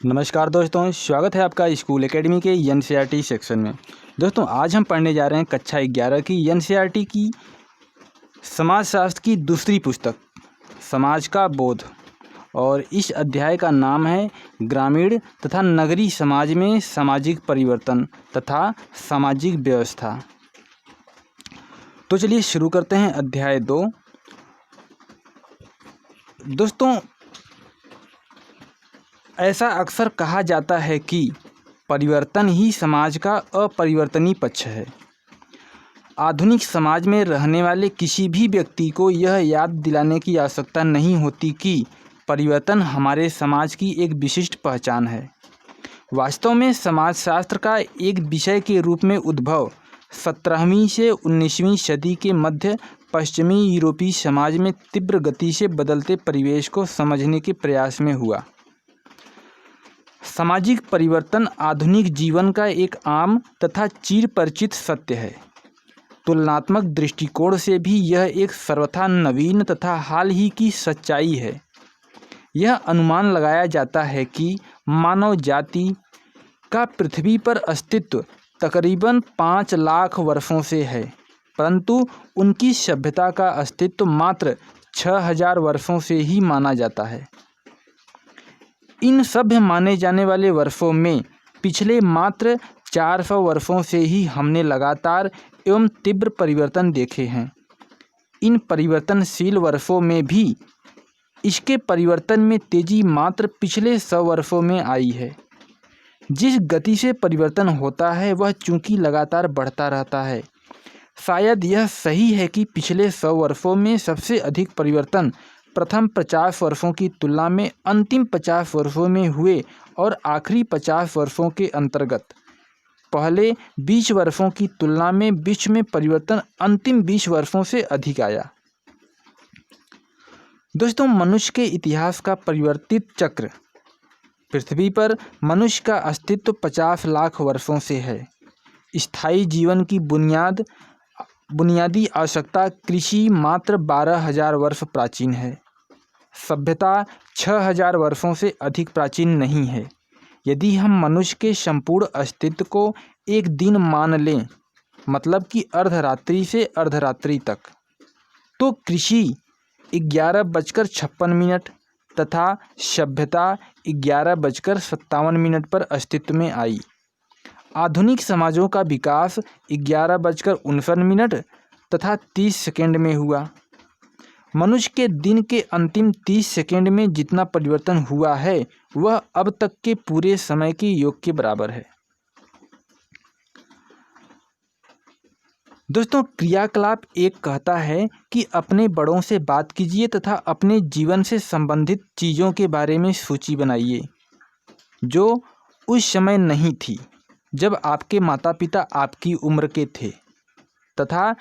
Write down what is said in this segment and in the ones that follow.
नमस्कार दोस्तों, स्वागत है आपका स्कूल एकेडमी के एनसीईआरटी सेक्शन में। दोस्तों आज हम पढ़ने जा रहे हैं कक्षा 11 की एनसीईआरटी की समाजशास्त्र की दूसरी पुस्तक समाज का बोध, और इस अध्याय का नाम है ग्रामीण तथा नगरीय समाज में सामाजिक परिवर्तन तथा सामाजिक व्यवस्था। तो चलिए शुरू करते हैं अध्याय 2। दोस्तों ऐसा अक्सर कहा जाता है कि परिवर्तन ही समाज का अपरिवर्तनीय पक्ष है। आधुनिक समाज में रहने वाले किसी भी व्यक्ति को यह याद दिलाने की आवश्यकता नहीं होती कि परिवर्तन हमारे समाज की एक विशिष्ट पहचान है। वास्तव में समाजशास्त्र का एक विषय के रूप में उद्भव 17वीं से 19वीं सदी के मध्य पश्चिमी यूरोपीय समाज में तीव्र गति से बदलते परिवेश को समझने के प्रयास में हुआ। सामाजिक परिवर्तन आधुनिक जीवन का एक आम तथा चिरपरिचित सत्य है। तुलनात्मक दृष्टिकोण से भी यह एक सर्वथा नवीन तथा हाल ही की सच्चाई है। यह अनुमान लगाया जाता है कि मानव जाति का पृथ्वी पर अस्तित्व तकरीबन 5 लाख वर्षों से है, परंतु उनकी सभ्यता का अस्तित्व मात्र 6000 वर्षों से ही माना जाता है। इन सभ्य माने जाने वाले वर्षों में पिछले मात्र 400 वर्षों से ही हमने लगातार एवं तीव्र परिवर्तन देखे हैं। इन परिवर्तनशील वर्षों में भी इसके परिवर्तन में तेजी मात्र पिछले 100 वर्षों में आई है। जिस गति से परिवर्तन होता है वह चूंकि लगातार बढ़ता रहता है। शायद यह सही है कि पिछले 100 वर्षों में सबसे अधिक परिवर्तन प्रथम 50 वर्षों की तुलना में अंतिम 50 वर्षों में हुए और आखिरी 50 वर्षों के अंतर्गत पहले 20 वर्षों की तुलना में बीच में परिवर्तन अंतिम 20 वर्षों से अधिक आया। दोस्तों मनुष्य के इतिहास का परिवर्तित चक्र। पृथ्वी पर मनुष्य का अस्तित्व 50 लाख वर्षों से है। स्थायी जीवन की बुनियादी आवश्यकता कृषि मात्र 12,000 वर्ष प्राचीन है। सभ्यता 6000 वर्षों से अधिक प्राचीन नहीं है। यदि हम मनुष्य के संपूर्ण अस्तित्व को एक दिन मान लें, मतलब कि अर्धरात्रि से अर्धरात्रि तक, तो कृषि 11:56 तथा सभ्यता 11:57 पर अस्तित्व में आई। आधुनिक समाजों का विकास 11:59 तथा 30 सेकंड में हुआ। मनुष्य के दिन के अंतिम 30 सेकंड में जितना परिवर्तन हुआ है वह अब तक के पूरे समय के योग के बराबर है। दोस्तों क्रियाकलाप 1 कहता है कि अपने बड़ों से बात कीजिए तथा अपने जीवन से संबंधित चीज़ों के बारे में सूची बनाइए जो उस समय नहीं थी जब आपके माता पिता आपकी उम्र के थे, तथा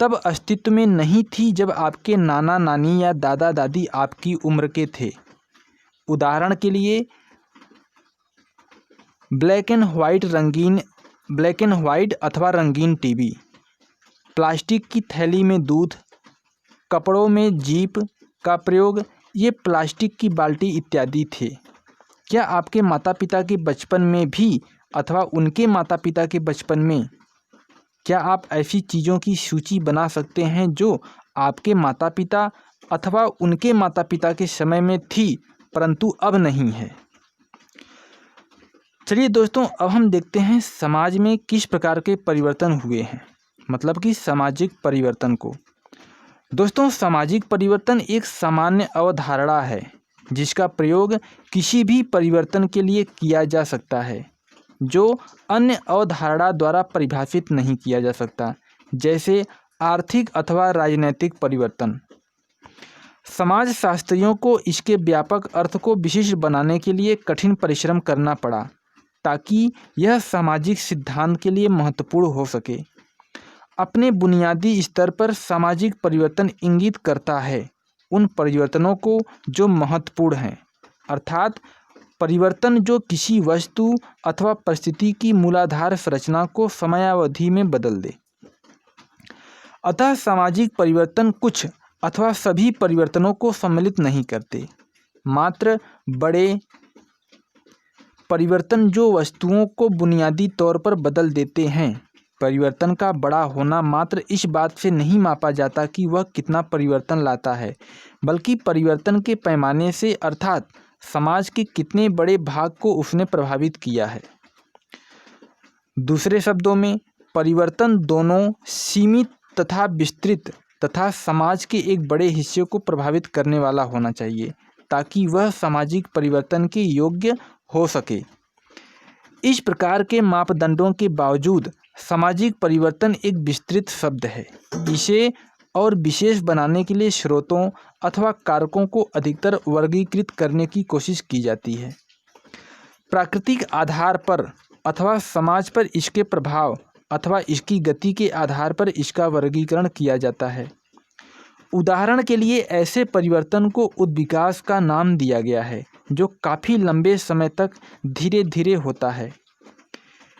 तब अस्तित्व में नहीं थी जब आपके नाना नानी या दादा दादी आपकी उम्र के थे। उदाहरण के लिए ब्लैक एंड वाइट अथवा रंगीन टीवी, प्लास्टिक की थैली में दूध, कपड़ों में जीप का प्रयोग, ये प्लास्टिक की बाल्टी इत्यादि थे। क्या आपके माता पिता के बचपन में भी अथवा उनके माता पिता के बचपन में क्या आप ऐसी चीज़ों की सूची बना सकते हैं जो आपके माता पिता अथवा उनके माता पिता के समय में थी परंतु अब नहीं है? चलिए दोस्तों अब हम देखते हैं समाज में किस प्रकार के परिवर्तन हुए हैं, मतलब कि सामाजिक परिवर्तन को। दोस्तों सामाजिक परिवर्तन एक सामान्य अवधारणा है जिसका प्रयोग किसी भी परिवर्तन के लिए किया जा सकता है जो अन्य अवधारणा द्वारा परिभाषित नहीं किया जा सकता, जैसे आर्थिक अथवा राजनैतिक परिवर्तन। समाजशास्त्रियों को इसके व्यापक अर्थ को विशिष्ट बनाने के लिए कठिन परिश्रम करना पड़ा ताकि यह सामाजिक सिद्धांत के लिए महत्वपूर्ण हो सके। अपने बुनियादी स्तर पर सामाजिक परिवर्तन इंगित करता है उन परिवर्तनों को जो महत्वपूर्ण हैं, अर्थात परिवर्तन जो किसी वस्तु अथवा परिस्थिति की मूलाधार संरचना को समयावधि में बदल दे। अतः सामाजिक परिवर्तन कुछ अथवा सभी परिवर्तनों को सम्मिलित नहीं करते, मात्र बड़े परिवर्तन जो वस्तुओं को बुनियादी तौर पर बदल देते हैं। परिवर्तन का बड़ा होना मात्र इस बात से नहीं मापा जाता कि वह कितना परिवर्तन लाता है, बल्कि परिवर्तन के पैमाने से, अर्थात समाज के कितने बड़े भाग को उसने प्रभावित किया है। दूसरे शब्दों में, परिवर्तन दोनों सीमित तथा विस्तृत तथा समाज के एक बड़े हिस्से को प्रभावित करने वाला होना चाहिए, ताकि वह सामाजिक परिवर्तन के योग्य हो सके। इस प्रकार के मापदंडों के बावजूद सामाजिक परिवर्तन एक विस्तृत शब्द है। इसे और विशेष बनाने के लिए स्रोतों अथवा कारकों को अधिकतर वर्गीकृत करने की कोशिश की जाती है। प्राकृतिक आधार पर अथवा समाज पर इसके प्रभाव अथवा इसकी गति के आधार पर इसका वर्गीकरण किया जाता है। उदाहरण के लिए ऐसे परिवर्तन को उद्विकास का नाम दिया गया है, जो काफ़ी लंबे समय तक धीरे धीरे होता है।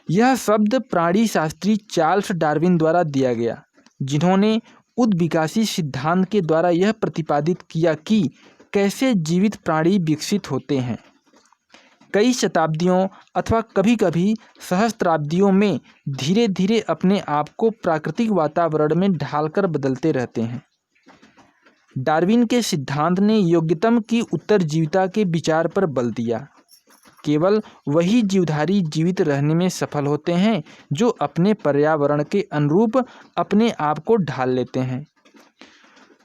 यह शब्द प्राणी शास्त्री चार्ल्स डार्विन द्वारा दिया गया, जिन्होंने उद्विकासी सिद्धांत के द्वारा यह प्रतिपादित किया कि कैसे जीवित प्राणी विकसित होते हैं। कई शताब्दियों अथवा कभी कभी सहस्त्राब्दियों में धीरे धीरे अपने आप को प्राकृतिक वातावरण में ढालकर बदलते रहते हैं। डार्विन के सिद्धांत ने योग्यतम की उत्तरजीविता के विचार पर बल दिया। केवल वही जीवधारी जीवित रहने में सफल होते हैं जो अपने पर्यावरण के अनुरूप अपने आप को ढाल लेते हैं।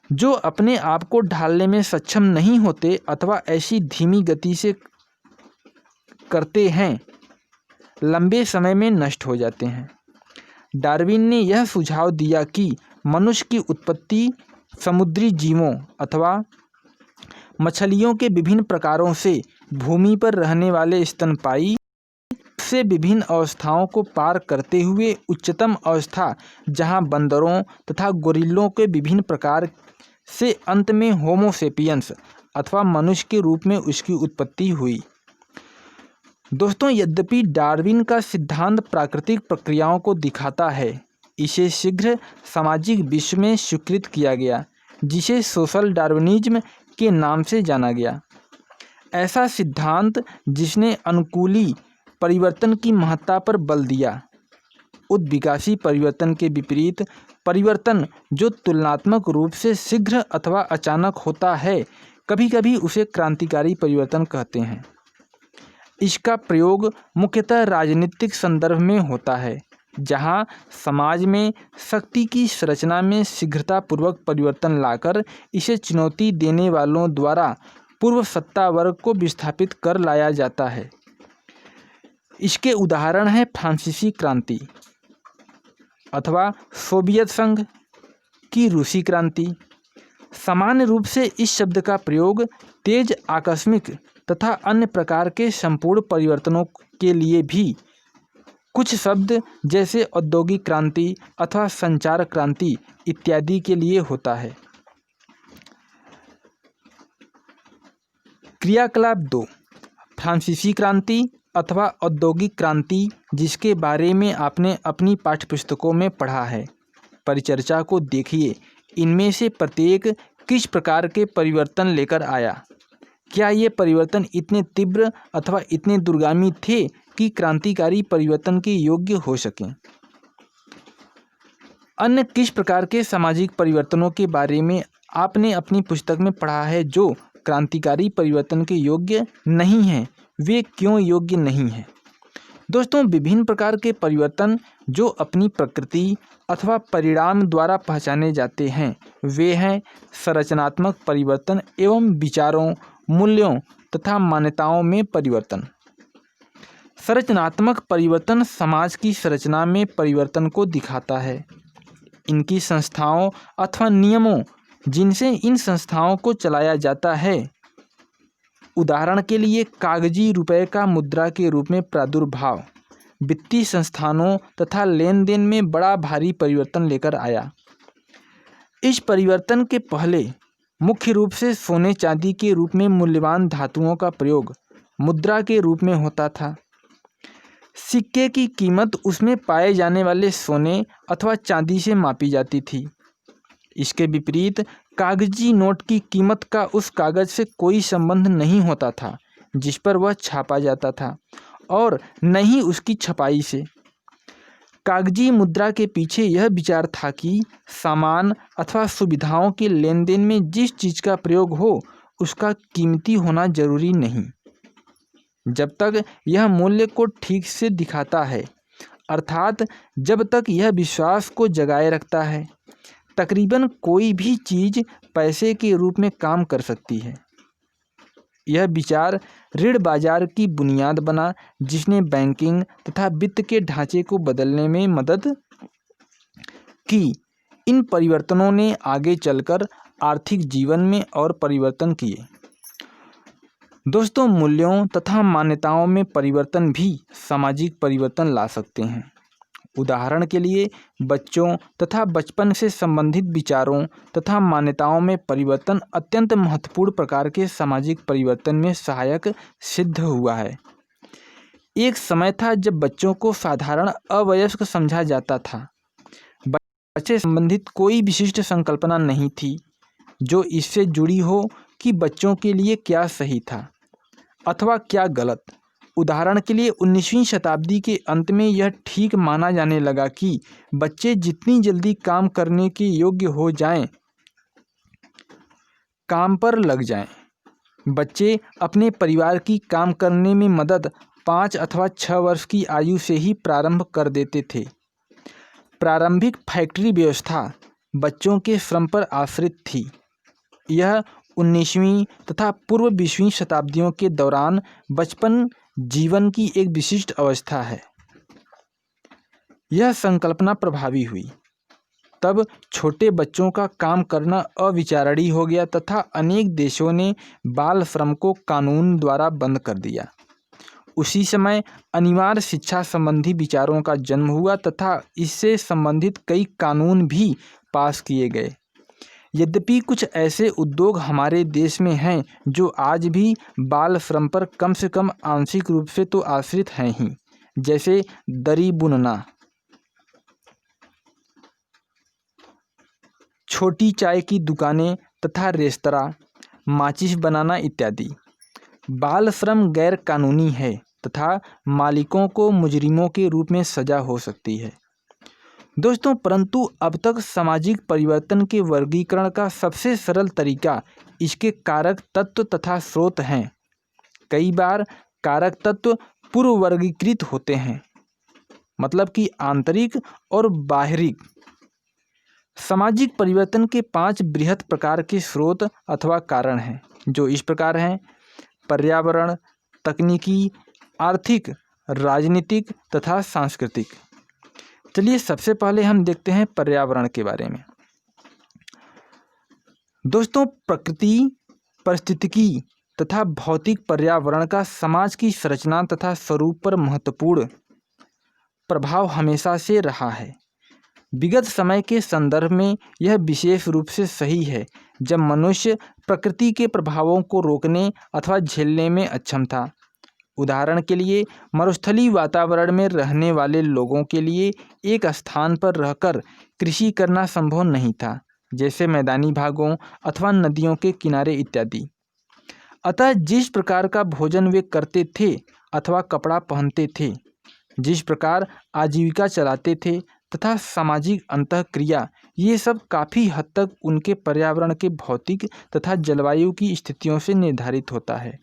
जो अपने आप को ढालने में सक्षम नहीं होते अथवा ऐसी धीमी गति से करते हैं, लंबे समय में नष्ट हो जाते हैं। डार्विन ने यह सुझाव दिया कि मनुष्य की उत्पत्ति समुद्री जीवों अथवा मछलियों के विभिन्न प्रकारों से भूमि पर रहने वाले स्तनपायी से विभिन्न अवस्थाओं को पार करते हुए उच्चतम अवस्था, जहां बंदरों तथा गोरिल्लों के विभिन्न प्रकार से अंत में होमो सेपियंस अथवा मनुष्य के रूप में उसकी उत्पत्ति हुई। दोस्तों, यद्यपि डार्विन का सिद्धांत प्राकृतिक प्रक्रियाओं को दिखाता है, इसे शीघ्र सामाजिक विश्व में स्वीकृत किया गया, जिसे सोशल डार्विनिज्म के नाम से जाना गया। ऐसा सिद्धांत जिसने अनुकूली परिवर्तन की महत्ता पर बल दिया। उद्विकासी परिवर्तन के विपरीत परिवर्तन जो तुलनात्मक रूप से शीघ्र अथवा अचानक होता है, कभी कभी उसे क्रांतिकारी परिवर्तन कहते हैं। इसका प्रयोग मुख्यतः राजनीतिक संदर्भ में होता है, जहां समाज में शक्ति की संरचना में शीघ्रतापूर्वक परिवर्तन लाकर इसे चुनौती देने वालों द्वारा पूर्व सत्ता वर्ग को विस्थापित कर लाया जाता है। इसके उदाहरण हैं फ्रांसीसी क्रांति अथवा सोवियत संघ की रूसी क्रांति। सामान्य रूप से इस शब्द का प्रयोग तेज, आकस्मिक तथा अन्य प्रकार के संपूर्ण परिवर्तनों के लिए भी कुछ शब्द जैसे औद्योगिक क्रांति अथवा संचार क्रांति इत्यादि के लिए होता है। क्रियाकलाप 2, फ्रांसीसी क्रांति अथवा औद्योगिक क्रांति, जिसके बारे में आपने अपनी पाठ्यपुस्तकों में पढ़ा है। परिचर्चा को देखिए, इनमें से प्रत्येक किस प्रकार के परिवर्तन लेकर आया। क्या ये परिवर्तन इतने तीव्र अथवा इतने दूरगामी थे कि क्रांतिकारी परिवर्तन के योग्य हो सकें? अन्य किस प्रकार के सामाजिक परिवर्तनों के बारे में आपने अपनी पुस्तक में पढ़ा है जो क्रांतिकारी परिवर्तन के योग्य नहीं हैं? वे क्यों योग्य नहीं हैं? दोस्तों, विभिन्न प्रकार के परिवर्तन जो अपनी प्रकृति अथवा परिणाम द्वारा पहचाने जाते हैं, वे हैं संरचनात्मक परिवर्तन एवं विचारों, मूल्यों तथा मान्यताओं में परिवर्तन। संरचनात्मक परिवर्तन समाज की संरचना में परिवर्तन को दिखाता है। इनकी संस्थाओं अथवा नियमों जिनसे इन संस्थाओं को चलाया जाता है। उदाहरण के लिए कागजी रुपये का मुद्रा के रूप में प्रादुर्भाव वित्तीय संस्थानों तथा लेन देन में बड़ा भारी परिवर्तन लेकर आया। इस परिवर्तन के पहले मुख्य रूप से सोने चांदी के रूप में मूल्यवान धातुओं का प्रयोग मुद्रा के रूप में होता था। सिक्के की कीमत उसमें पाए जाने वाले सोने अथवा चांदी से मापी जाती थी। इसके विपरीत कागजी नोट की कीमत का उस कागज से कोई संबंध नहीं होता था जिस पर वह छापा जाता था, और न ही उसकी छपाई से। कागजी मुद्रा के पीछे यह विचार था कि सामान अथवा सुविधाओं के लेन देन में जिस चीज़ का प्रयोग हो उसका कीमती होना जरूरी नहीं, जब तक यह मूल्य को ठीक से दिखाता है, अर्थात जब तक यह विश्वास को जगाए रखता है। तकरीबन कोई भी चीज़ पैसे के रूप में काम कर सकती है। यह विचार ऋण बाजार की बुनियाद बना, जिसने बैंकिंग तथा वित्त के ढांचे को बदलने में मदद की। इन परिवर्तनों ने आगे चलकर आर्थिक जीवन में और परिवर्तन किए। दोस्तों, मूल्यों तथा मान्यताओं में परिवर्तन भी सामाजिक परिवर्तन ला सकते हैं। उदाहरण के लिए, बच्चों तथा बचपन से संबंधित विचारों तथा मान्यताओं में परिवर्तन अत्यंत महत्वपूर्ण प्रकार के सामाजिक परिवर्तन में सहायक सिद्ध हुआ है। एक समय था जब बच्चों को साधारण अवयस्क समझा जाता था। बच्चे संबंधित कोई विशिष्ट संकल्पना नहीं थी जो इससे जुड़ी हो कि बच्चों के लिए क्या सही था अथवा क्या गलत। उदाहरण के लिए 19वीं शताब्दी के अंत में यह ठीक माना जाने लगा कि बच्चे जितनी जल्दी काम करने के योग्य हो जाएं, काम पर लग जाएं। बच्चे अपने परिवार की काम करने में मदद 5 अथवा 6 वर्ष की आयु से ही प्रारंभ कर देते थे। प्रारंभिक फैक्ट्री व्यवस्था बच्चों के श्रम पर आश्रित थी। यह 19वीं तथा पूर्व 20वीं शताब्दियों के दौरान बचपन जीवन की एक विशिष्ट अवस्था है। यह संकल्पना प्रभावी हुई। तब छोटे बच्चों का काम करना अविचारणीय हो गया तथा अनेक देशों ने बाल श्रम को कानून द्वारा बंद कर दिया। उसी समय अनिवार्य शिक्षा संबंधी विचारों का जन्म हुआ तथा इससे संबंधित कई कानून भी पास किए गए। यद्यपि कुछ ऐसे उद्योग हमारे देश में हैं जो आज भी बाल श्रम पर कम से कम आंशिक रूप से तो आश्रित हैं ही, जैसे दरी बुनना, छोटी चाय की दुकानें तथा रेस्तरां, माचिस बनाना इत्यादि। बाल श्रम गैर कानूनी है तथा मालिकों को मुजरिमों के रूप में सजा हो सकती है। दोस्तों, परंतु अब तक सामाजिक परिवर्तन के वर्गीकरण का सबसे सरल तरीका इसके कारक तत्व तथा स्रोत हैं। कई बार कारक तत्व पूर्व वर्गीकृत होते हैं, मतलब कि आंतरिक और बाहरिक। सामाजिक परिवर्तन के 5 बृहत प्रकार के स्रोत अथवा कारण हैं, जो इस प्रकार हैं: पर्यावरण, तकनीकी, आर्थिक, राजनीतिक तथा सांस्कृतिक। चलिए सबसे पहले हम देखते हैं पर्यावरण के बारे में। दोस्तों, प्रकृति, पारिस्थितिकी तथा भौतिक पर्यावरण का समाज की संरचना तथा स्वरूप पर महत्वपूर्ण प्रभाव हमेशा से रहा है। विगत समय के संदर्भ में यह विशेष रूप से सही है जब मनुष्य प्रकृति के प्रभावों को रोकने अथवा झेलने में अक्षम था। उदाहरण के लिए, मरुस्थलीय वातावरण में रहने वाले लोगों के लिए एक स्थान पर रहकर कृषि करना संभव नहीं था, जैसे मैदानी भागों अथवा नदियों के किनारे इत्यादि। अतः जिस प्रकार का भोजन वे करते थे अथवा कपड़ा पहनते थे, जिस प्रकार आजीविका चलाते थे तथा सामाजिक अंतःक्रिया, ये सब काफ़ी हद तक उनके पर्यावरण के भौतिक तथा जलवायु की स्थितियों से निर्धारित होता है।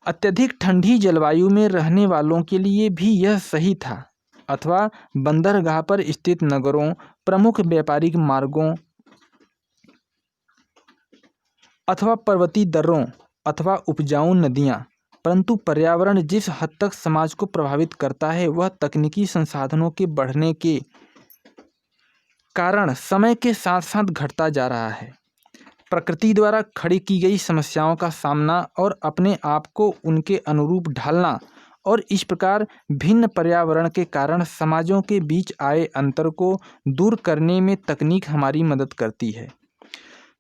अत्यधिक ठंडी जलवायु में रहने वालों के लिए भी यह सही था, अथवा बंदरगाह पर स्थित नगरों, प्रमुख व्यापारिक मार्गों अथवा पर्वतीय दर्रों अथवा उपजाऊ नदियाँ। परंतु पर्यावरण जिस हद तक समाज को प्रभावित करता है, वह तकनीकी संसाधनों के बढ़ने के कारण समय के साथ साथ घटता जा रहा है। प्रकृति द्वारा खड़ी की गई समस्याओं का सामना और अपने आप को उनके अनुरूप ढालना, और इस प्रकार भिन्न पर्यावरण के कारण समाजों के बीच आए अंतर को दूर करने में तकनीक हमारी मदद करती है।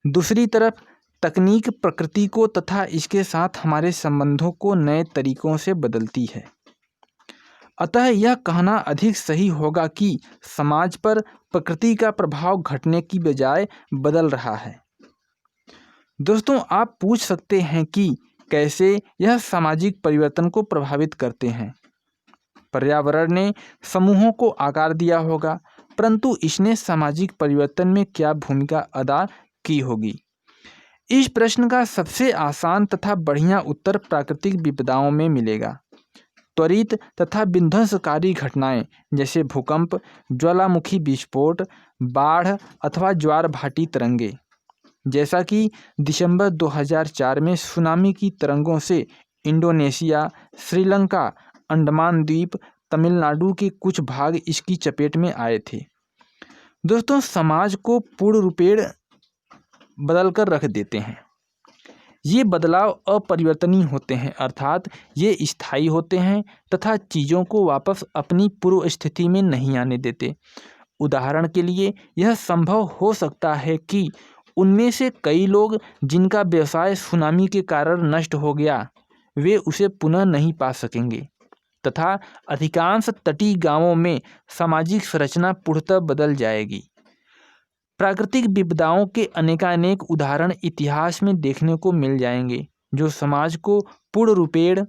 दूसरी तरफ तकनीक प्रकृति को तथा इसके साथ हमारे संबंधों को नए तरीकों से बदलती है। अतः यह कहना अधिक सही होगा कि समाज पर प्रकृति का प्रभाव घटने की बजाय बदल रहा है। दोस्तों, आप पूछ सकते हैं कि कैसे यह सामाजिक परिवर्तन को प्रभावित करते हैं। पर्यावरण ने समूहों को आकार दिया होगा, परंतु इसने सामाजिक परिवर्तन में क्या भूमिका अदा की होगी। इस प्रश्न का सबसे आसान तथा बढ़िया उत्तर प्राकृतिक विपदाओं में मिलेगा। त्वरित तथा विध्वंसकारी घटनाएं जैसे भूकंप, ज्वालामुखी विस्फोट, बाढ़ अथवा ज्वार भाटी तरंगे, जैसा कि दिसंबर 2004 में सुनामी की तरंगों से इंडोनेशिया, श्रीलंका, अंडमान द्वीप, तमिलनाडु के कुछ भाग इसकी चपेट में आए थे। दोस्तों, समाज को पूर्ण रूपेण बदल कर रख देते हैं। ये बदलाव अपरिवर्तनीय होते हैं, अर्थात ये स्थायी होते हैं तथा चीज़ों को वापस अपनी पूर्व स्थिति में नहीं आने देते। उदाहरण के लिए यह संभव हो सकता है कि उनमें से कई लोग जिनका व्यवसाय सुनामी के कारण नष्ट हो गया, वे उसे पुनः नहीं पा सकेंगे तथा अधिकांश तटीय गांवों में सामाजिक संरचना पूर्णतः बदल जाएगी। प्राकृतिक विपदाओं के अनेकानेक उदाहरण इतिहास में देखने को मिल जाएंगे, जो समाज को पूर्ण रूपेण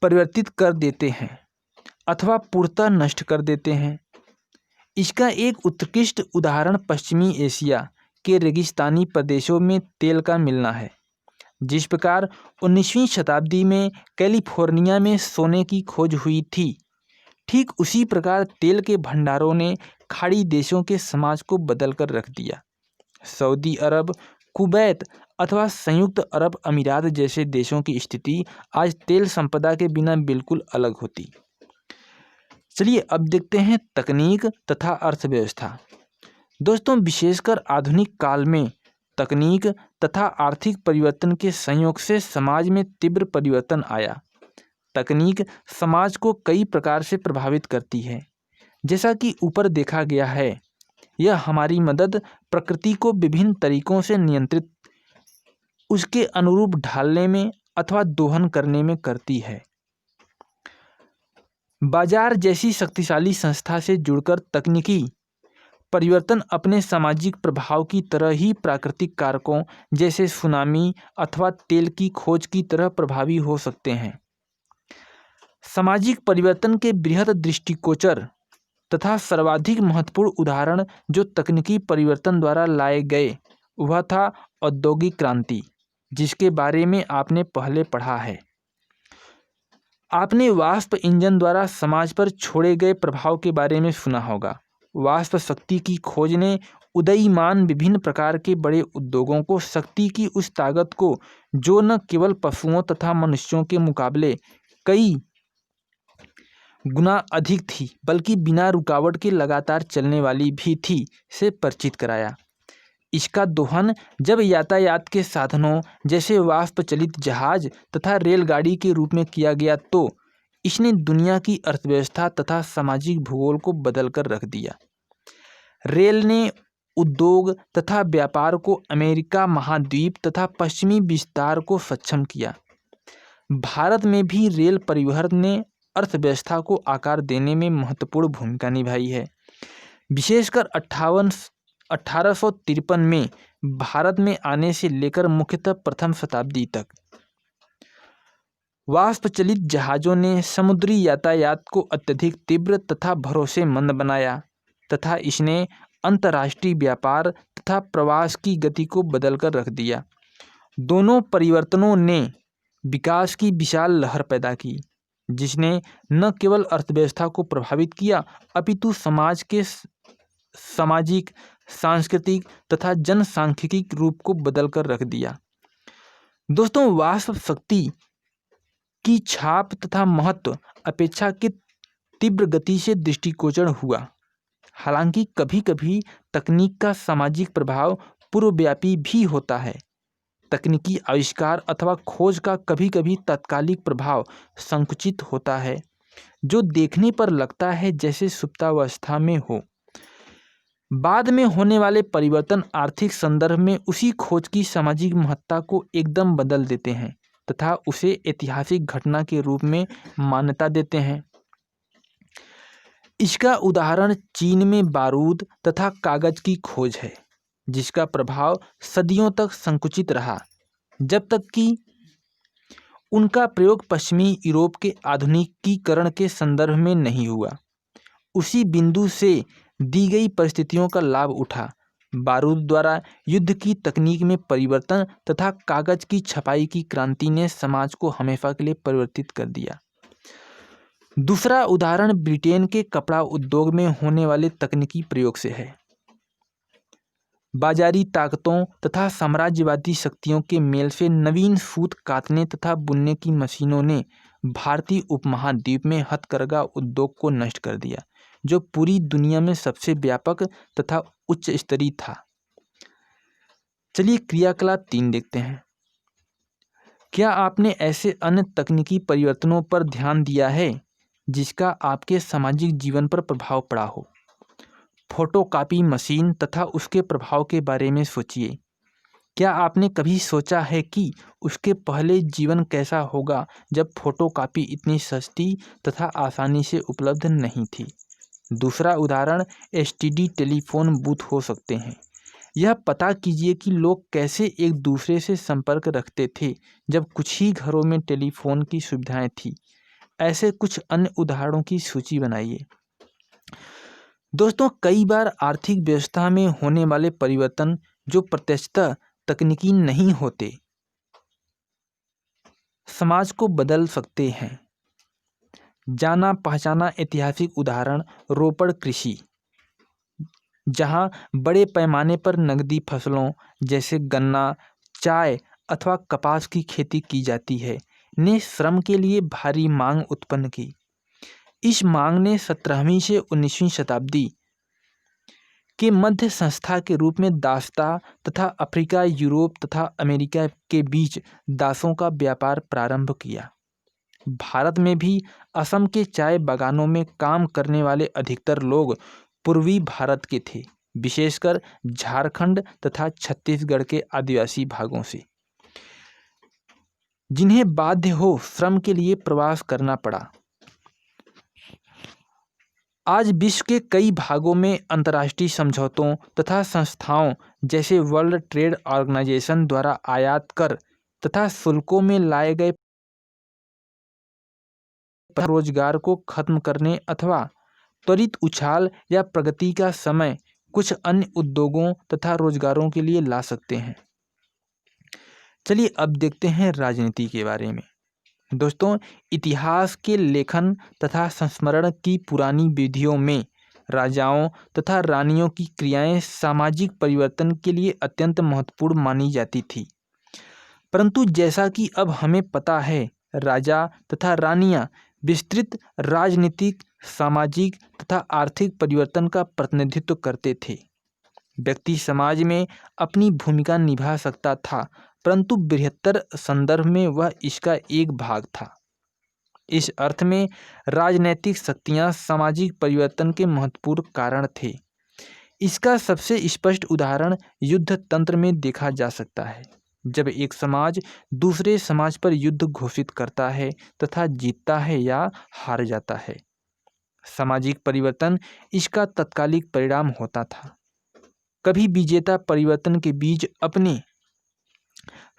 परिवर्तित कर देते हैं अथवा पूर्णतः नष्ट कर देते हैं। इसका एक उत्कृष्ट उदाहरण पश्चिमी एशिया के रेगिस्तानी प्रदेशों में तेल का मिलना है। जिस प्रकार 19वीं शताब्दी में कैलिफोर्निया में सोने की खोज हुई थी, ठीक उसी प्रकार तेल के भंडारों ने खाड़ी देशों के समाज को बदल कर रख दिया। सऊदी अरब, कुवैत अथवा संयुक्त अरब अमीरात जैसे देशों की स्थिति आज तेल संपदा के बिना बिल्कुल अलग होती। चलिए अब देखते हैं तकनीक तथा अर्थव्यवस्था। दोस्तों, विशेषकर आधुनिक काल में तकनीक तथा आर्थिक परिवर्तन के संयोग से समाज में तीव्र परिवर्तन आया। तकनीक समाज को कई प्रकार से प्रभावित करती है। जैसा कि ऊपर देखा गया है, यह हमारी मदद प्रकृति को विभिन्न तरीकों से नियंत्रित, उसके अनुरूप ढालने में अथवा दोहन करने में करती है। बाजार जैसी शक्तिशाली संस्था से जुड़कर तकनीकी परिवर्तन अपने सामाजिक प्रभाव की तरह ही प्राकृतिक कारकों जैसे सुनामी अथवा तेल की खोज की तरह प्रभावी हो सकते हैं। सामाजिक परिवर्तन के बृहद दृष्टिगोचर तथा सर्वाधिक महत्वपूर्ण उदाहरण जो तकनीकी परिवर्तन द्वारा लाए गए, वह था औद्योगिक क्रांति, जिसके बारे में आपने पहले पढ़ा है। आपने वाष्प इंजन द्वारा समाज पर छोड़े गए प्रभाव के बारे में सुना होगा। वाष्प शक्ति की खोज ने उदीयमान विभिन्न प्रकार के बड़े उद्योगों को शक्ति की उस ताकत को, जो न केवल पशुओं तथा मनुष्यों के मुकाबले कई गुना अधिक थी, बल्कि बिना रुकावट के लगातार चलने वाली भी थी, से परिचित कराया। इसका दोहन जब यातायात के साधनों जैसे वाष्प चलित जहाज तथा रेलगाड़ी के रूप में किया गया, तो इसने दुनिया की अर्थव्यवस्था तथा सामाजिक भूगोल को बदल कर रख दिया। रेल ने उद्योग तथा व्यापार को अमेरिका महाद्वीप तथा पश्चिमी विस्तार को सक्षम किया। भारत में भी रेल परिवहन ने अर्थव्यवस्था को आकार देने में महत्वपूर्ण भूमिका निभाई है। विशेषकर 1853 में भारत में आने से लेकर मुख्यतः प्रथम शताब्दी तक वाष्प चलित जहाज़ों ने समुद्री यातायात को अत्यधिक तीव्र तथा भरोसेमंद बनाया तथा इसने अंतर्राष्ट्रीय व्यापार तथा प्रवास की गति को बदल कर रख दिया। दोनों परिवर्तनों ने विकास की विशाल लहर पैदा की, जिसने न केवल अर्थव्यवस्था को प्रभावित किया, अपितु समाज के सामाजिक, सांस्कृतिक तथा जनसांख्यिकी रूप को बदल कर रख दिया। दोस्तों, वाष्प शक्ति की छाप तथा महत्व अपेक्षाकृत तीव्र गति से दृष्टिगोचर हुआ। हालांकि कभी कभी तकनीक का सामाजिक प्रभाव पूर्वव्यापी भी होता है। तकनीकी आविष्कार अथवा खोज का कभी कभी तात्कालिक प्रभाव संकुचित होता है, जो देखने पर लगता है जैसे सुप्तावस्था में हो। बाद में होने वाले परिवर्तन आर्थिक संदर्भ में उसी खोज की सामाजिक महत्ता को एकदम बदल देते हैं तथा उसे ऐतिहासिक घटना के रूप में मान्यता देते हैं। इसका उदाहरण चीन में बारूद तथा कागज की खोज है, जिसका प्रभाव सदियों तक संकुचित रहा, जब तक कि उनका प्रयोग पश्चिमी यूरोप के आधुनिकीकरण के संदर्भ में नहीं हुआ। उसी बिंदु से दी गई परिस्थितियों का लाभ उठा। बारूद द्वारा युद्ध की तकनीक में परिवर्तन तथा कागज की छपाई की क्रांति ने समाज को हमेशा के लिए परिवर्तित कर दिया। दूसरा उदाहरण ब्रिटेन के कपड़ा उद्योग में होने वाले तकनीकी प्रयोग से है। बाजारी ताकतों तथा साम्राज्यवादी शक्तियों के मेल से नवीन सूत कातने तथा बुनने की मशीनों ने भारतीय उपमहाद्वीप में हथकरघा उद्योग को नष्ट कर दिया, जो पूरी दुनिया में सबसे व्यापक तथा उच्च स्तरीय था। चलिए क्रियाकलाप 3 देखते हैं। क्या आपने ऐसे अन्य तकनीकी परिवर्तनों पर ध्यान दिया है जिसका आपके सामाजिक जीवन पर प्रभाव पड़ा हो? फोटोकॉपी मशीन तथा उसके प्रभाव के बारे में सोचिए। क्या आपने कभी सोचा है कि उसके पहले जीवन कैसा होगा जब फोटोकॉपी इतनी सस्ती तथा आसानी से उपलब्ध नहीं थी? दूसरा उदाहरण एसटीडी टेलीफोन बूथ हो सकते हैं। यह पता कीजिए कि लोग कैसे एक दूसरे से संपर्क रखते थे जब कुछ ही घरों में टेलीफोन की सुविधाएं थी। ऐसे कुछ अन्य उदाहरणों की सूची बनाइए। दोस्तों, कई बार आर्थिक व्यवस्था में होने वाले परिवर्तन जो प्रत्यक्षतः तकनीकी नहीं होते, समाज को बदल सकते हैं। जाना पहचाना ऐतिहासिक उदाहरण रोपड़ कृषि, जहां बड़े पैमाने पर नकदी फसलों जैसे गन्ना, चाय अथवा कपास की खेती की जाती है, ने श्रम के लिए भारी मांग उत्पन्न की। इस मांग ने 17वीं से 19वीं शताब्दी के मध्य संस्था के रूप में दास्ता तथा अफ्रीका, यूरोप तथा अमेरिका के बीच दासों का व्यापार प्रारंभ किया। भारत में भी असम के चाय बागानों में काम करने वाले अधिकतर लोग पूर्वी भारत के थे, विशेषकर झारखंड तथा छत्तीसगढ़ के आदिवासी भागों से, जिन्हें बाध्य हो श्रम के लिए प्रवास करना पड़ा। आज विश्व के कई भागों में अंतर्राष्ट्रीय समझौतों तथा संस्थाओं जैसे वर्ल्ड ट्रेड ऑर्गेनाइजेशन द्वारा आयात कर तथा शुल्कों में लाए गए रोजगार को खत्म करने अथवा त्वरित उछाल या प्रगति का समय कुछ अन्य उद्योगों तथा रोजगारों के लिए ला सकते हैं। चलिए अब देखते हैं राजनीति के बारे में। दोस्तों, इतिहास के लेखन तथा संस्मरण की पुरानी विधियों में राजाओं तथा रानियों की क्रियाएं सामाजिक परिवर्तन के लिए अत्यंत महत्वपूर्ण मानी जाती थी। परंतु जैसा कि अब हमें पता है, राजा तथा रानियां विस्तृत राजनीतिक, सामाजिक तथा आर्थिक परिवर्तन का प्रतिनिधित्व करते थे। व्यक्ति समाज में अपनी भूमिका निभा सकता था, परंतु बृहत्तर संदर्भ में वह इसका एक भाग था। इस अर्थ में राजनैतिक शक्तियां सामाजिक परिवर्तन के महत्वपूर्ण कारण थे। इसका सबसे स्पष्ट उदाहरण युद्ध तंत्र में देखा जा सकता है, जब एक समाज दूसरे समाज पर युद्ध घोषित करता है तथा जीतता है या हार जाता है। सामाजिक परिवर्तन इसका तत्कालिक परिणाम होता था। कभी विजेता परिवर्तन के बीज अपने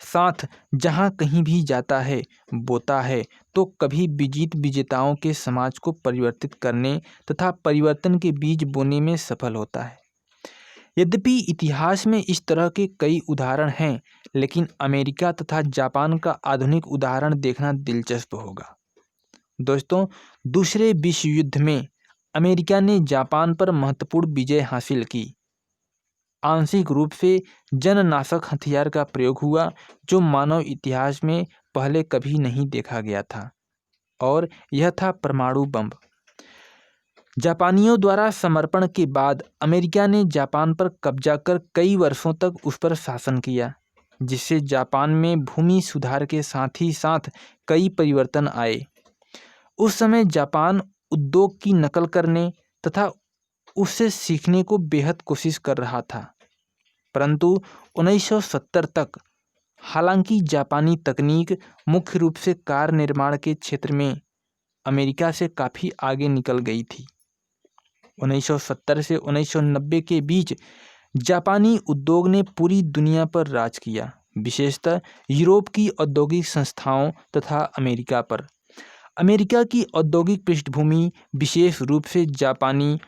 साथ जहां कहीं भी जाता है, बोता है, तो कभी विजित विजेताओं के समाज को परिवर्तित करने तथा परिवर्तन के बीज बोने में सफल होता है। यद्यपि इतिहास में इस तरह के कई उदाहरण हैं, लेकिन अमेरिका तथा जापान का आधुनिक उदाहरण देखना दिलचस्प होगा। दोस्तों, दूसरे विश्व युद्ध में अमेरिका ने जापान पर महत्वपूर्ण विजय हासिल की। आंशिक रूप से जननाशक हथियार का प्रयोग हुआ, जो मानव इतिहास में पहले कभी नहीं देखा गया था, और यह था परमाणु बम। जापानियों द्वारा समर्पण के बाद अमेरिका ने जापान पर कब्जा कर कई वर्षों तक उस पर शासन किया, जिससे जापान में भूमि सुधार के साथ ही साथ कई परिवर्तन आए। उस समय जापान उद्योग की नकल करने तथा उससे सीखने को बेहद कोशिश कर रहा था, परंतु 1970 तक हालांकि जापानी तकनीक मुख्य रूप से कार निर्माण के क्षेत्र में अमेरिका से काफ़ी आगे निकल गई थी। 1970 से 1990 के बीच जापानी उद्योग ने पूरी दुनिया पर राज किया। विशेषतः यूरोप की औद्योगिक संस्थाओं तथा अमेरिका पर। अमेरिका की औद्योगिक पृष्ठभूमि विशेष रूप से जापानी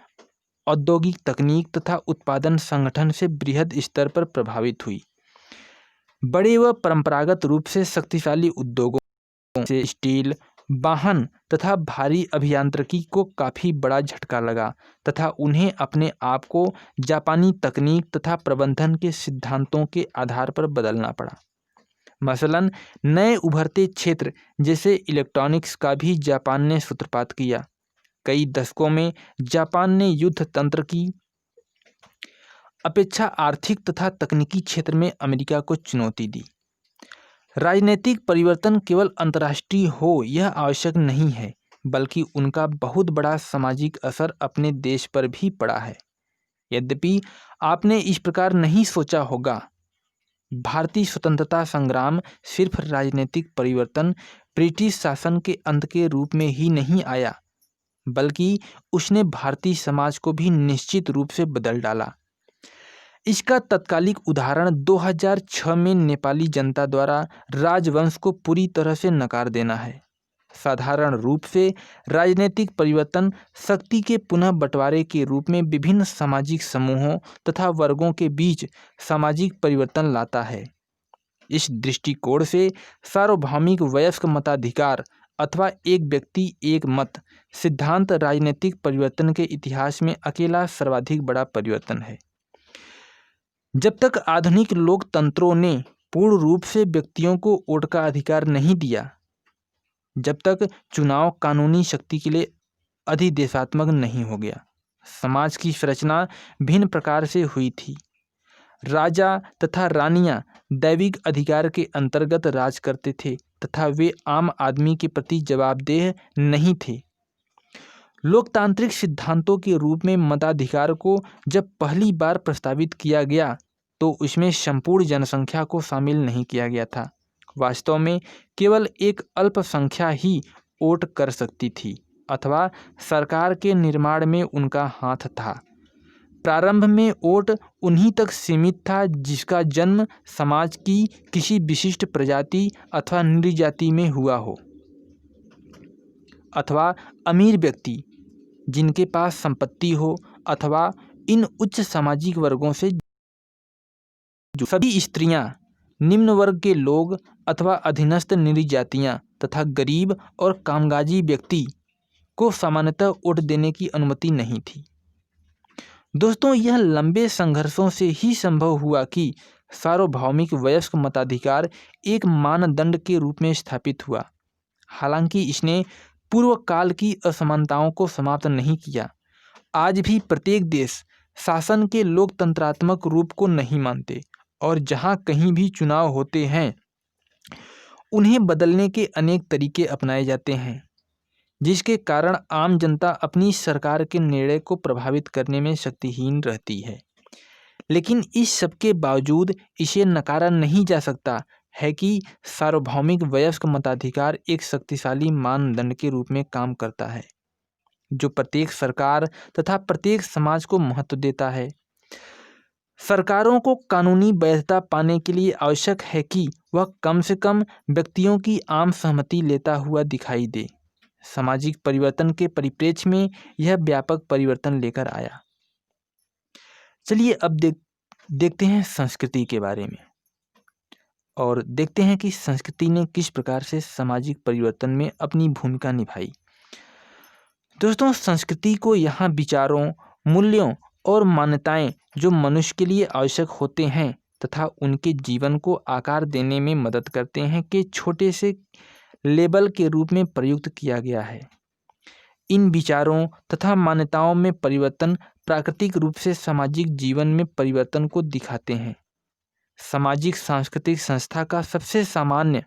औद्योगिक तकनीक तथा उत्पादन संगठन से बृहद स्तर पर प्रभावित हुई। बड़े व परंपरागत रूप से शक्तिशाली उद्योगों से स्टील, वाहन तथा भारी अभियांत्रिकी को काफ़ी बड़ा झटका लगा तथा उन्हें अपने आप को जापानी तकनीक तथा प्रबंधन के सिद्धांतों के आधार पर बदलना पड़ा। मसलन नए उभरते क्षेत्र जैसे इलेक्ट्रॉनिक्स का भी जापान ने सूत्रपात किया। कई दशकों में जापान ने युद्ध तंत्र की अपेक्षा आर्थिक तथा तकनीकी क्षेत्र में अमेरिका को चुनौती दी। राजनीतिक परिवर्तन केवल अंतर्राष्ट्रीय हो यह आवश्यक नहीं है, बल्कि उनका बहुत बड़ा सामाजिक असर अपने देश पर भी पड़ा है। यद्यपि आपने इस प्रकार नहीं सोचा होगा, भारतीय स्वतंत्रता संग्राम सिर्फ राजनीतिक परिवर्तन ब्रिटिश शासन के अंत के रूप में ही नहीं आया, बल्कि उसने भारतीय समाज को भी निश्चित रूप से बदल डाला। इसका तत्कालिक उदाहरण 2006 में नेपाली जनता द्वारा राजवंश को पूरी तरह से नकार देना है। साधारण रूप से राजनीतिक परिवर्तन शक्ति के पुनः बंटवारे के रूप में विभिन्न सामाजिक समूहों तथा वर्गों के बीच सामाजिक परिवर्तन लाता है। इस दृष्टिकोण से सार्वभौमिक वयस्क मताधिकार अथवा एक व्यक्ति एक मत सिद्धांत राजनीतिक परिवर्तन के इतिहास में अकेला सर्वाधिक बड़ा परिवर्तन है। जब तक आधुनिक लोकतंत्रों ने पूर्ण रूप से व्यक्तियों को वोट का अधिकार नहीं दिया, जब तक चुनाव कानूनी शक्ति के लिए अधिदेशात्मक नहीं हो गया, समाज की संरचना भिन्न प्रकार से हुई थी। राजा तथा रानियां दैविक अधिकार के अंतर्गत राज करते थे तथा वे आम आदमी के प्रति जवाबदेह नहीं थे। लोकतांत्रिक सिद्धांतों के रूप में मताधिकार को जब पहली बार प्रस्तावित किया गया तो उसमें संपूर्ण जनसंख्या को शामिल नहीं किया गया था। वास्तव में केवल एक अल्पसंख्या ही वोट कर सकती थी अथवा सरकार के निर्माण में उनका हाथ था। प्रारंभ में वोट उन्हीं तक सीमित था जिसका जन्म समाज की किसी विशिष्ट प्रजाति अथवा नृजाति में हुआ हो, अथवा अमीर व्यक्ति जिनके पास संपत्ति हो, अथवा इन उच्च सामाजिक वर्गों से जो सभी स्त्रियां, निम्न वर्ग के लोग अथवा अधीनस्थ नृजातियां तथा गरीब और कामकाजी व्यक्ति को सामान्यतः वोट देने की अनुमति नहीं थी। दोस्तों, यह लंबे संघर्षों से ही संभव हुआ कि सार्वभौमिक वयस्क मताधिकार एक मानदंड के रूप में स्थापित हुआ। हालांकि इसने पूर्व काल की असमानताओं को समाप्त नहीं किया। आज भी प्रत्येक देश शासन के लोकतंत्रात्मक रूप को नहीं मानते और जहां कहीं भी चुनाव होते हैं उन्हें बदलने के अनेक तरीके अपनाए जाते हैं, जिसके कारण आम जनता अपनी सरकार के निर्णय को प्रभावित करने में शक्तिहीन रहती है। लेकिन इस सब के बावजूद इसे नकारा नहीं जा सकता है कि सार्वभौमिक वयस्क मताधिकार एक शक्तिशाली मानदंड के रूप में काम करता है, जो प्रत्येक सरकार तथा प्रत्येक समाज को महत्व देता है। सरकारों को कानूनी वैधता पाने के लिए आवश्यक है कि वह कम से कम व्यक्तियों की आम सहमति लेता हुआ दिखाई दे। सामाजिक परिवर्तन के परिप्रेक्ष्य में यह व्यापक परिवर्तन लेकर आया। चलिए अब देखते हैं संस्कृति के बारे में और देखते हैं कि संस्कृति ने किस प्रकार से सामाजिक परिवर्तन में अपनी भूमिका निभाई। दोस्तों, संस्कृति को यहाँ विचारों, मूल्यों और मान्यताएं जो मनुष्य के लिए आवश्यक होते हैं तथा उनके जीवन को आकार देने में मदद करते हैं के छोटे से लेबल के रूप में प्रयुक्त किया गया है। इन विचारों तथा मान्यताओं में परिवर्तन प्राकृतिक रूप से सामाजिक जीवन में परिवर्तन को दिखाते हैं। सामाजिक सांस्कृतिक संस्था का सबसे सामान्य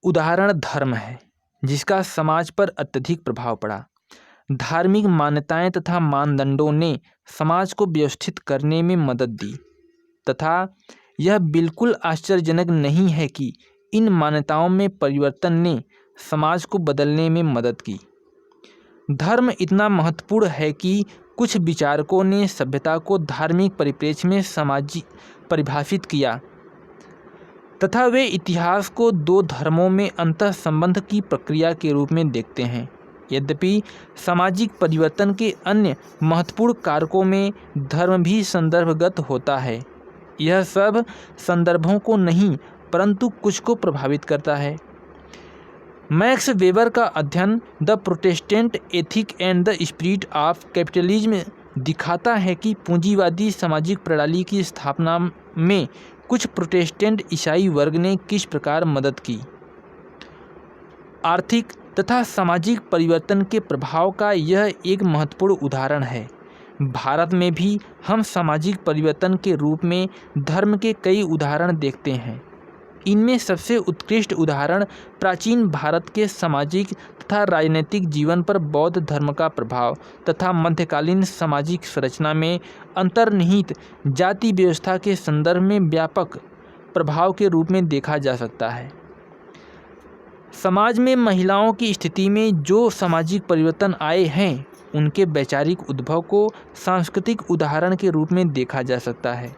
उदाहरण धर्म है, जिसका समाज पर अत्यधिक प्रभाव पड़ा। धार्मिक मान्यताएं तथा मानदंडों ने समाज को व्यवस्थित करने में मदद दी तथा यह बिल्कुल आश्चर्यजनक नहीं है कि इन मान्यताओं में परिवर्तन ने समाज को बदलने में मदद की। धर्म इतना महत्वपूर्ण है कि कुछ विचारकों ने सभ्यता को धार्मिक परिप्रेक्ष्य में सामाजिक परिभाषित किया तथा वे इतिहास को दो धर्मों में अंतः संबंध की प्रक्रिया के रूप में देखते हैं। यद्यपि सामाजिक परिवर्तन के अन्य महत्वपूर्ण कारकों में धर्म भी संदर्भगत होता है, यह सब संदर्भों को नहीं परंतु कुछ को प्रभावित करता है। मैक्स वेबर का अध्ययन the Protestant ethic and the spirit of capitalism दिखाता है कि पूंजीवादी सामाजिक प्रणाली की स्थापना में कुछ प्रोटेस्टेंट ईसाई वर्ग ने किस प्रकार मदद की। आर्थिक तथा सामाजिक परिवर्तन के प्रभाव का यह एक महत्वपूर्ण उदाहरण है। भारत में भी हम सामाजिक परिवर्तन के रूप में धर्म के कई उदाहरण देखते हैं। इनमें सबसे उत्कृष्ट उदाहरण प्राचीन भारत के सामाजिक तथा राजनीतिक जीवन पर बौद्ध धर्म का प्रभाव तथा मध्यकालीन सामाजिक संरचना में अंतर्निहित जाति व्यवस्था के संदर्भ में व्यापक प्रभाव के रूप में देखा जा सकता है। समाज में महिलाओं की स्थिति में जो सामाजिक परिवर्तन आए हैं, उनके वैचारिक उद्भव को सांस्कृतिक उदाहरण के रूप में देखा जा सकता है।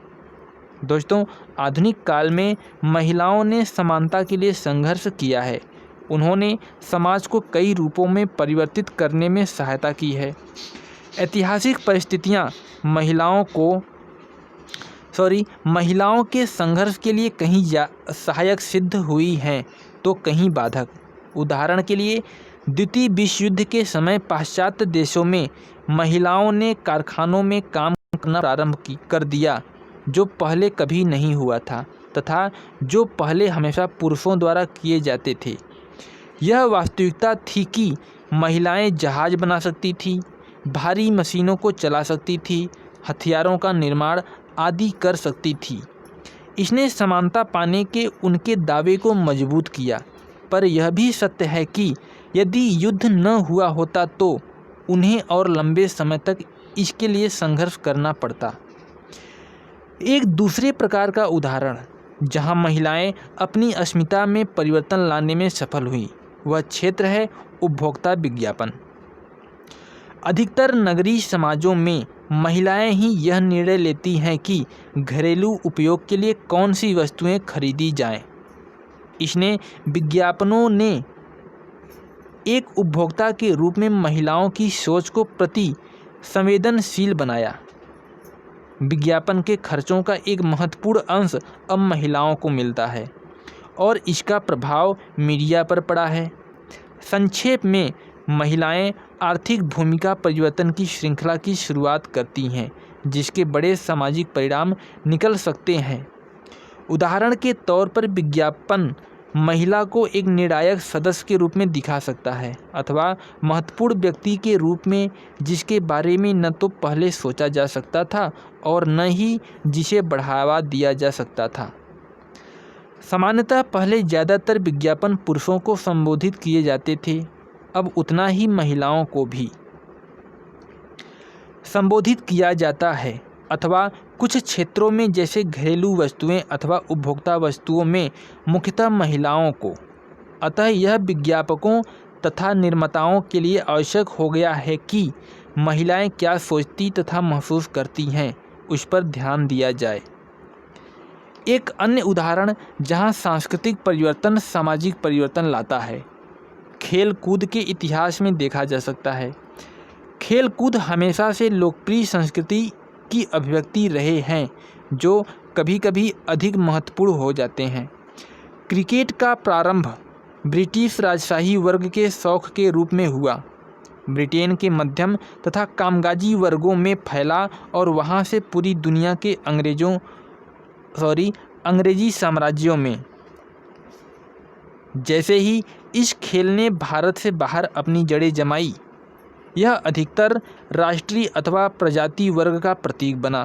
दोस्तों, आधुनिक काल में महिलाओं ने समानता के लिए संघर्ष किया है। उन्होंने समाज को कई रूपों में परिवर्तित करने में सहायता की है। ऐतिहासिक परिस्थितियां महिलाओं के संघर्ष के लिए कहीं सहायक सिद्ध हुई हैं तो कहीं बाधक। उदाहरण के लिए द्वितीय विश्व युद्ध के समय पाश्चात्य देशों में महिलाओं ने कारखानों में काम करना प्रारंभ कर दिया, जो पहले कभी नहीं हुआ था तथा जो पहले हमेशा पुरुषों द्वारा किए जाते थे। यह वास्तविकता थी कि महिलाएं जहाज बना सकती थी, भारी मशीनों को चला सकती थी, हथियारों का निर्माण आदि कर सकती थी। इसने समानता पाने के उनके दावे को मजबूत किया, पर यह भी सत्य है कि यदि युद्ध न हुआ होता तो उन्हें और लंबे समय तक इसके लिए संघर्ष करना पड़ता। एक दूसरे प्रकार का उदाहरण जहां महिलाएं अपनी अस्मिता में परिवर्तन लाने में सफल हुई, वह क्षेत्र है उपभोक्ता विज्ञापन। अधिकतर नगरीय समाजों में महिलाएं ही यह निर्णय लेती हैं कि घरेलू उपयोग के लिए कौन सी वस्तुएं खरीदी जाएं। इसने विज्ञापनों ने एक उपभोक्ता के रूप में महिलाओं की सोच को प्रति संवेदनशील बनाया। विज्ञापन के खर्चों का एक महत्वपूर्ण अंश अब महिलाओं को मिलता है और इसका प्रभाव मीडिया पर पड़ा है। संक्षेप में, महिलाएं आर्थिक भूमिका परिवर्तन की श्रृंखला की शुरुआत करती हैं, जिसके बड़े सामाजिक परिणाम निकल सकते हैं। उदाहरण के तौर पर विज्ञापन महिला को एक निर्णायक सदस्य के रूप में दिखा सकता है अथवा महत्वपूर्ण व्यक्ति के रूप में, जिसके बारे में न तो पहले सोचा जा सकता था और न ही जिसे बढ़ावा दिया जा सकता था। सामान्यतः पहले ज़्यादातर विज्ञापन पुरुषों को संबोधित किए जाते थे, अब उतना ही महिलाओं को भी संबोधित किया जाता है अथवा कुछ क्षेत्रों में जैसे घरेलू वस्तुएं अथवा उपभोक्ता वस्तुओं में मुख्यतः महिलाओं को। अतः यह विज्ञापकों तथा निर्माताओं के लिए आवश्यक हो गया है कि महिलाएं क्या सोचती तथा महसूस करती हैं, उस पर ध्यान दिया जाए। एक अन्य उदाहरण जहां सांस्कृतिक परिवर्तन सामाजिक परिवर्तन लाता है, खेल कूद के इतिहास में देखा जा सकता है। खेल कूद हमेशा से लोकप्रिय संस्कृति की अभिव्यक्ति रहे हैं, जो कभी कभी अधिक महत्वपूर्ण हो जाते हैं। क्रिकेट का प्रारंभ ब्रिटिश राजशाही वर्ग के शौक के रूप में हुआ, ब्रिटेन के मध्यम तथा कामकाजी वर्गों में फैला और वहां से पूरी दुनिया के अंग्रेजी साम्राज्यों में। जैसे ही इस खेल ने भारत से बाहर अपनी जड़ें जमाई, यह अधिकतर राष्ट्रीय अथवा प्रजाति वर्ग का प्रतीक बना।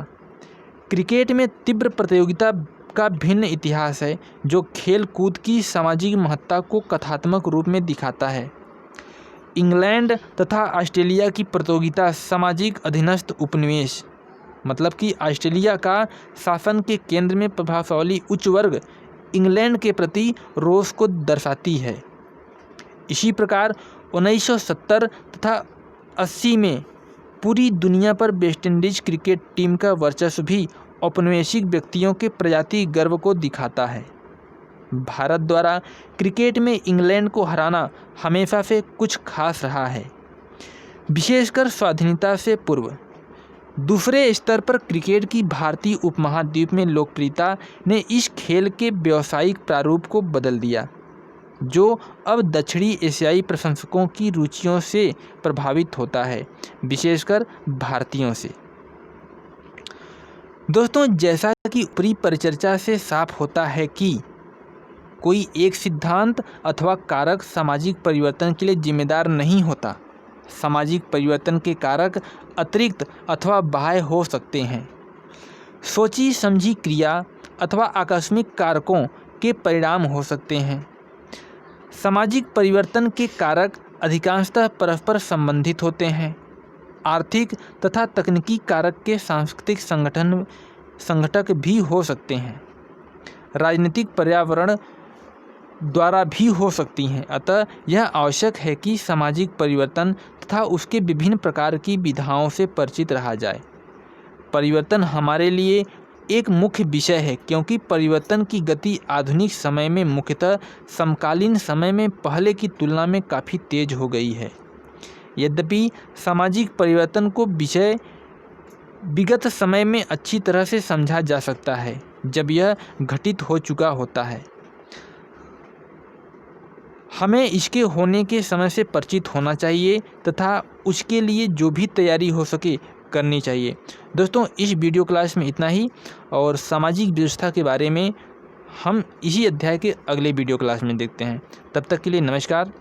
क्रिकेट में तीव्र प्रतियोगिता का भिन्न इतिहास है, जो खेल कूद की सामाजिक महत्ता को कथात्मक रूप में दिखाता है। इंग्लैंड तथा ऑस्ट्रेलिया की प्रतियोगिता सामाजिक अधीनस्थ उपनिवेश, मतलब कि ऑस्ट्रेलिया का शासन के केंद्र में प्रभावशाली उच्च वर्ग इंग्लैंड के प्रति रोष को दर्शाती है। इसी प्रकार 1970 तथा 80 में पूरी दुनिया पर वेस्टइंडीज क्रिकेट टीम का वर्चस्व भी औपनिवेशिक व्यक्तियों के प्रजाति गर्व को दिखाता है। भारत द्वारा क्रिकेट में इंग्लैंड को हराना हमेशा से कुछ खास रहा है, विशेषकर स्वाधीनता से पूर्व। दूसरे स्तर पर क्रिकेट की भारतीय उपमहाद्वीप में लोकप्रियता ने इस खेल के व्यावसायिक प्रारूप को बदल दिया, जो अब दक्षिणी एशियाई प्रशंसकों की रुचियों से प्रभावित होता है, विशेषकर भारतीयों से। दोस्तों, जैसा कि ऊपरी परिचर्चा से साफ होता है कि कोई एक सिद्धांत अथवा कारक सामाजिक परिवर्तन के लिए जिम्मेदार नहीं होता। सामाजिक परिवर्तन के कारक अतिरिक्त अथवा बाह्य हो सकते हैं, सोची समझी क्रिया अथवा आकस्मिक कारकों के परिणाम हो सकते हैं। सामाजिक परिवर्तन के कारक अधिकांशतः परस्पर संबंधित होते हैं। आर्थिक तथा तकनीकी कारक के सांस्कृतिक संघटक भी हो सकते हैं, राजनीतिक पर्यावरण द्वारा भी हो सकती हैं। अतः यह आवश्यक है कि सामाजिक परिवर्तन तथा उसके विभिन्न प्रकार की विधाओं से परिचित रहा जाए। परिवर्तन हमारे लिए एक मुख्य विषय है, क्योंकि परिवर्तन की गति आधुनिक समय में मुख्यतः समकालीन समय में पहले की तुलना में काफ़ी तेज हो गई है। यद्यपि सामाजिक परिवर्तन को विषय विगत समय में अच्छी तरह से समझा जा सकता है जब यह घटित हो चुका होता है। हमें इसके होने के समय से परिचित होना चाहिए तथा उसके लिए जो भी तैयारी हो सके करनी चाहिए। दोस्तों, इस वीडियो क्लास में इतना ही, और सामाजिक व्यवस्था के बारे में हम इसी अध्याय के अगले वीडियो क्लास में देखते हैं। तब तक के लिए नमस्कार।